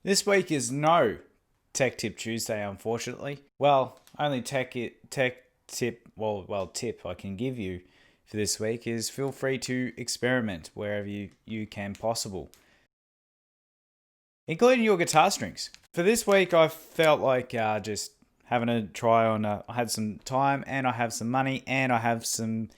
This week is no Tech Tip Tuesday, unfortunately. Well, only tip I can give you for this week is feel free to experiment wherever you can possible, including your guitar strings. For this week, I felt like just having a try on. I had some time and I have some money and I have some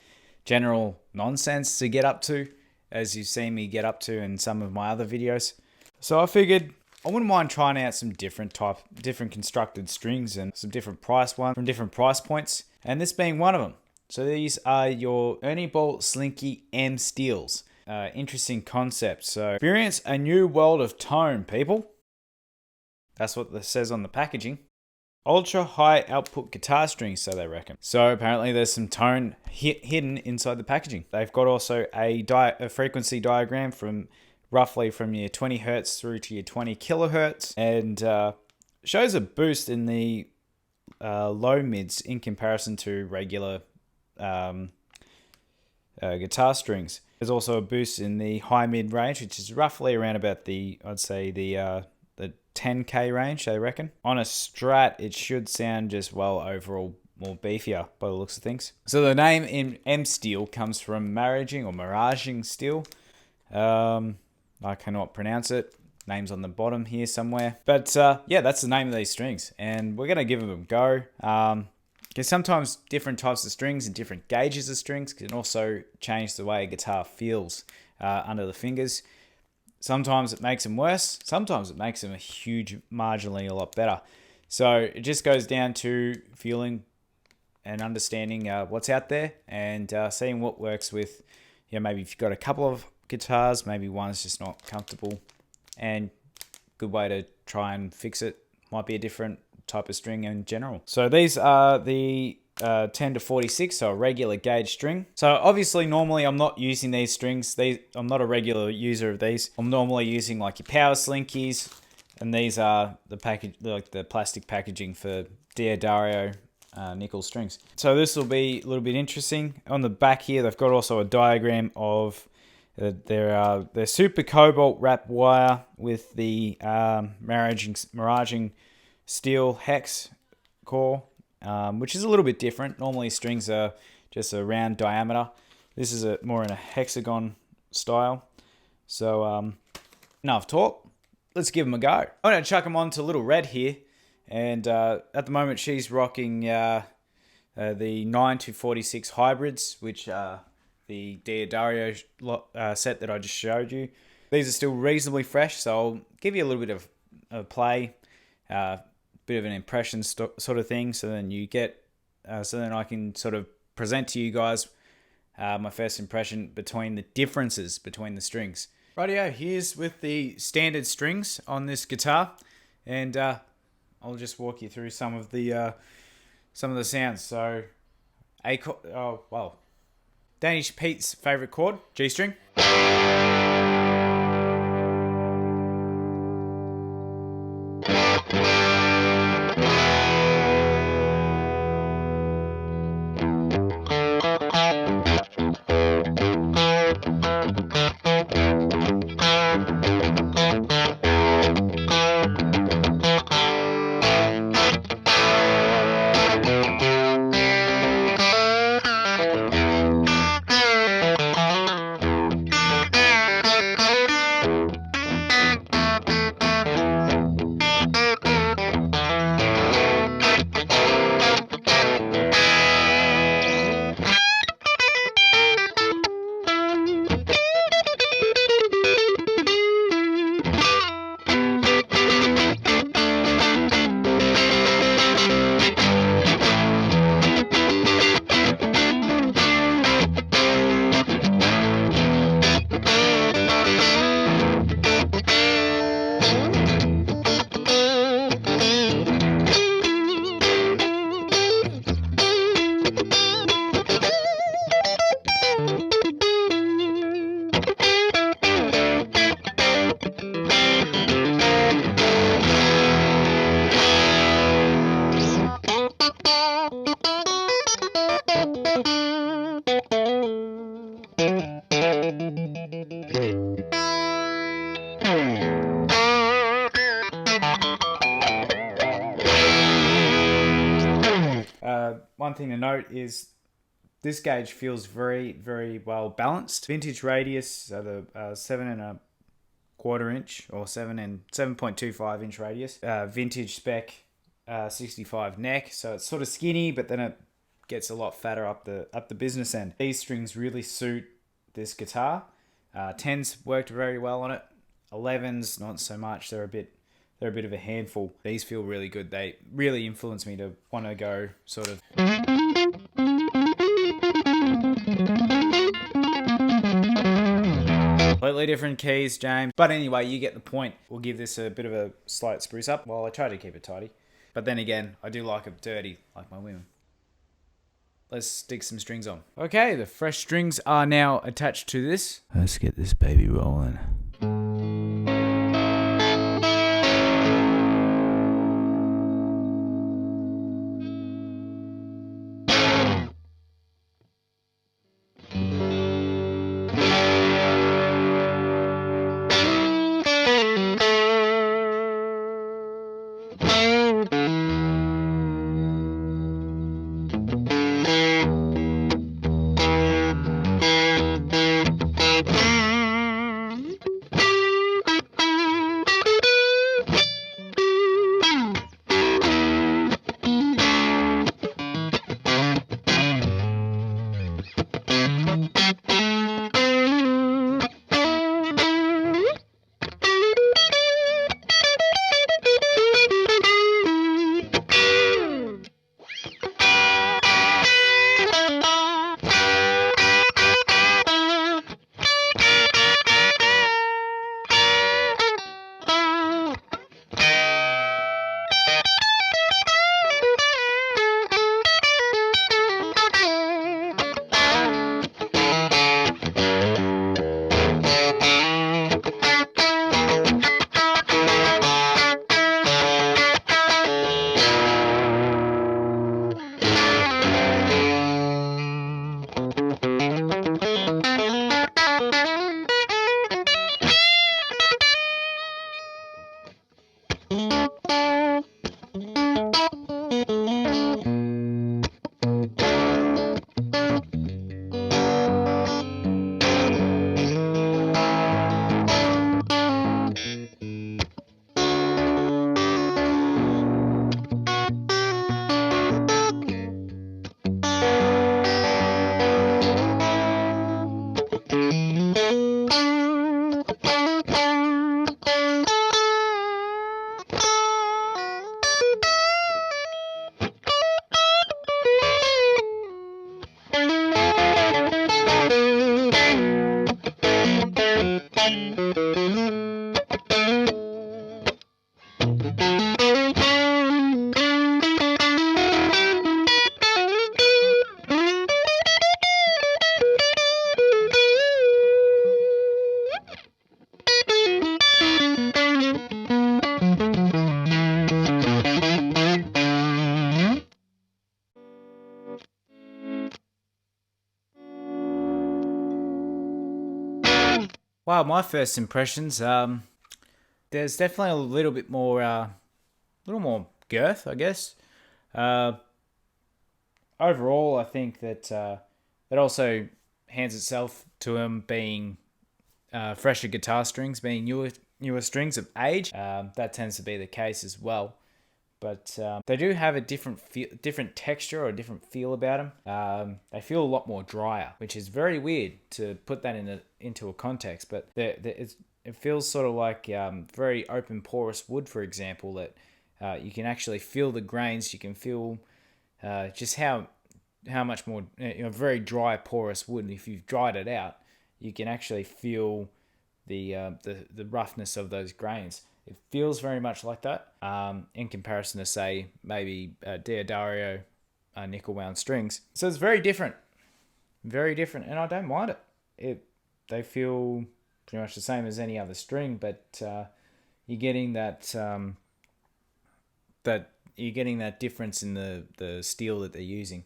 general nonsense to get up to, as you've seen me get up to in some of my other videos. So I figured I wouldn't mind trying out some different constructed strings and some different price ones from different price points, and this being one of them. So these are your Ernie Ball Slinky M Steels. Interesting concept. So experience a new world of tone, people. That's what this says on the packaging. Ultra high output guitar strings, so they reckon. So apparently there's some tone hidden inside the packaging. They've got also a frequency diagram from roughly from your 20 hertz through to your 20 kilohertz, and shows a boost in the low mids in comparison to regular guitar strings. There's also a boost in the high mid range, which is roughly around about the 10k range, they reckon. On a Strat, it should sound just overall more beefier by the looks of things. So the name in M Steel comes from miraging steel. I cannot pronounce it. Name's on the bottom here somewhere. But yeah, that's the name of these strings. And we're going to give them a go. Because sometimes different types of strings and different gauges of strings can also change the way a guitar feels under the fingers. Sometimes it makes them worse. Sometimes it makes them marginally a lot better. So it just goes down to feeling and understanding what's out there and seeing what works with, maybe if you've got a couple of guitars, maybe one's just not comfortable, and good way to try and fix it might be a different type of string in general. So these are the 10 to 46, so a regular gauge string. So obviously normally I'm not using these strings. I'm not a regular user of these. I'm normally using like your Power Slinkies, and these are the plastic packaging for D'Addario nickel strings. So this will be a little bit interesting. On the back here, they've got also a diagram of their super cobalt wrap wire with the miraging steel hex core, which is a little bit different. Normally strings are just a round diameter. This is more in a hexagon style. So enough talk. Let's give them a go. I'm going to chuck them on to Little Red here. And at the moment she's rocking the 9 to 46 hybrids, which are the D'Addario set that I just showed you. These are still reasonably fresh, so I'll give you a little bit of a play, bit of an impression sort of thing, so then I can sort of present to you guys my first impression between the differences between the strings. Rightio, here's with the standard strings on this guitar, and I'll just walk you through some of the sounds. So, Danish Pete's favorite chord, G string. one thing to note is this gauge feels very, very well balanced. Vintage radius, so the 7.25 inch or 7.25 inch radius. Vintage spec, 65 neck, so it's sort of skinny, but then it gets a lot fatter up the business end. These strings really suit this guitar. 10s worked very well on it. 11s not so much. They're a bit of a handful. These feel really good. They really influence me to want to go sort of. Completely different keys, James. But anyway, you get the point. We'll give this a bit of a slight spruce up while I try to keep it tidy. But then again, I do like it dirty, like my women. Let's stick some strings on. Okay, the fresh strings are now attached to this. Let's get this baby rolling. Wow, my first impressions. There's definitely a little bit more, girth, I guess. Overall, I think that it also hands itself to them being fresher guitar strings, being newer strings of age. That tends to be the case as well. But they do have a different texture or a different feel about them. They feel a lot more drier, which is very weird to put that into a context. But it feels sort of like very open porous wood, for example, that you can actually feel the grains. You can feel just how much more very dry porous wood. If you've dried it out, you can actually feel the roughness of those grains. It feels very much like that in comparison to, say, maybe D'Addario nickel wound strings. So it's very different, and I don't mind it. They feel pretty much the same as any other string, but you're getting that difference in the steel that they're using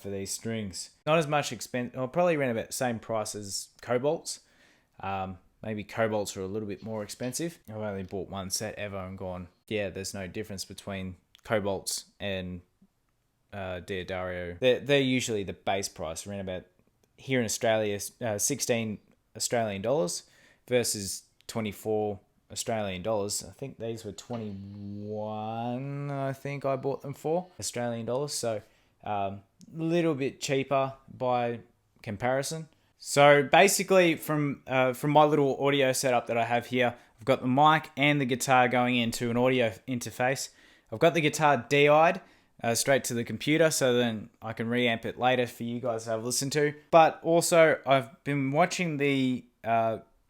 for these strings. Not as much expense, or probably around about the same price as Cobalts. Maybe Cobalts are a little bit more expensive. I've only bought one set ever and gone, yeah, there's no difference between Cobalts and D'Addario. They're usually the base price, around about here in Australia, 16 Australian dollars versus 24 Australian dollars. I think these were 21. I think I bought them for Australian dollars, so a little bit cheaper by comparison. So basically, from my little audio setup that I have here, I've got the mic and the guitar going into an audio interface. I've got the guitar DI'd straight to the computer, so then I can reamp it later for you guys to have a listen to. But also, I've been watching the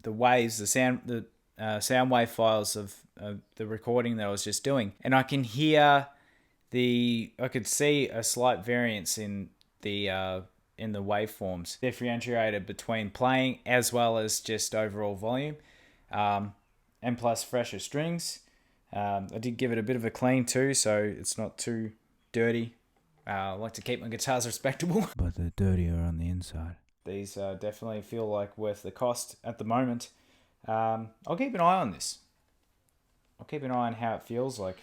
waves, the sound wave files of the recording that I was just doing, and I can hear I could see a slight variance in the waveforms, differentiated between playing as well as just overall volume, and plus fresher strings. I did give it a bit of a clean too, so it's not too dirty. I like to keep my guitars respectable, but they're dirtier on the inside. These definitely feel like worth the cost at the moment. I'll keep an eye on this. I'll keep an eye on how it feels like.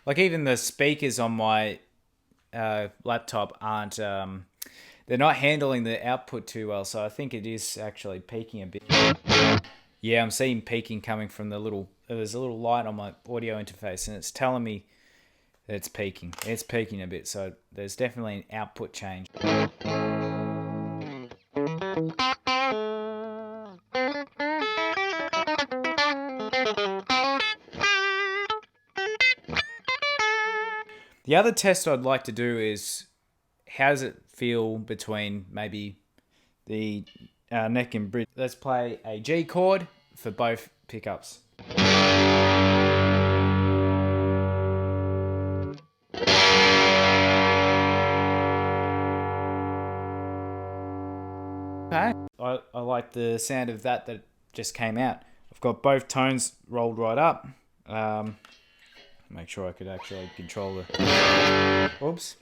Like even the speakers on my laptop aren't, they're not handling the output too well, so I think it is actually peaking a bit. Yeah, I'm seeing peaking coming from there's a little light on my audio interface, and it's telling me that it's peaking. It's peaking a bit, so there's definitely an output change. The other test I'd like to do is, how does it feel between maybe the neck and bridge? Let's play a G chord for both pickups. Okay. I like the sound of that just came out. I've got both tones rolled right up. Make sure I could actually control the... Oops.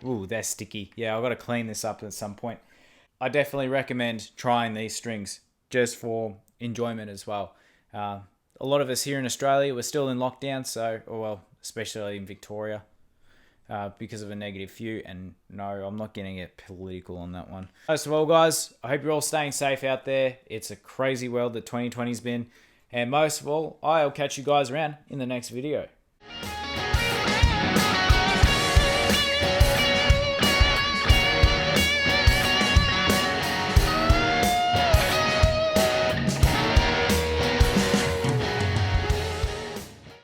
Ooh, that's sticky. Yeah, I've got to clean this up at some point. I definitely recommend trying these strings just for enjoyment as well. A lot of us here in Australia, we're still in lockdown, so, especially in Victoria, because of a negative few, and no, I'm not getting it political on that one. Most of all, guys, I hope you're all staying safe out there. It's a crazy world that 2020's been, and most of all, I'll catch you guys around in the next video.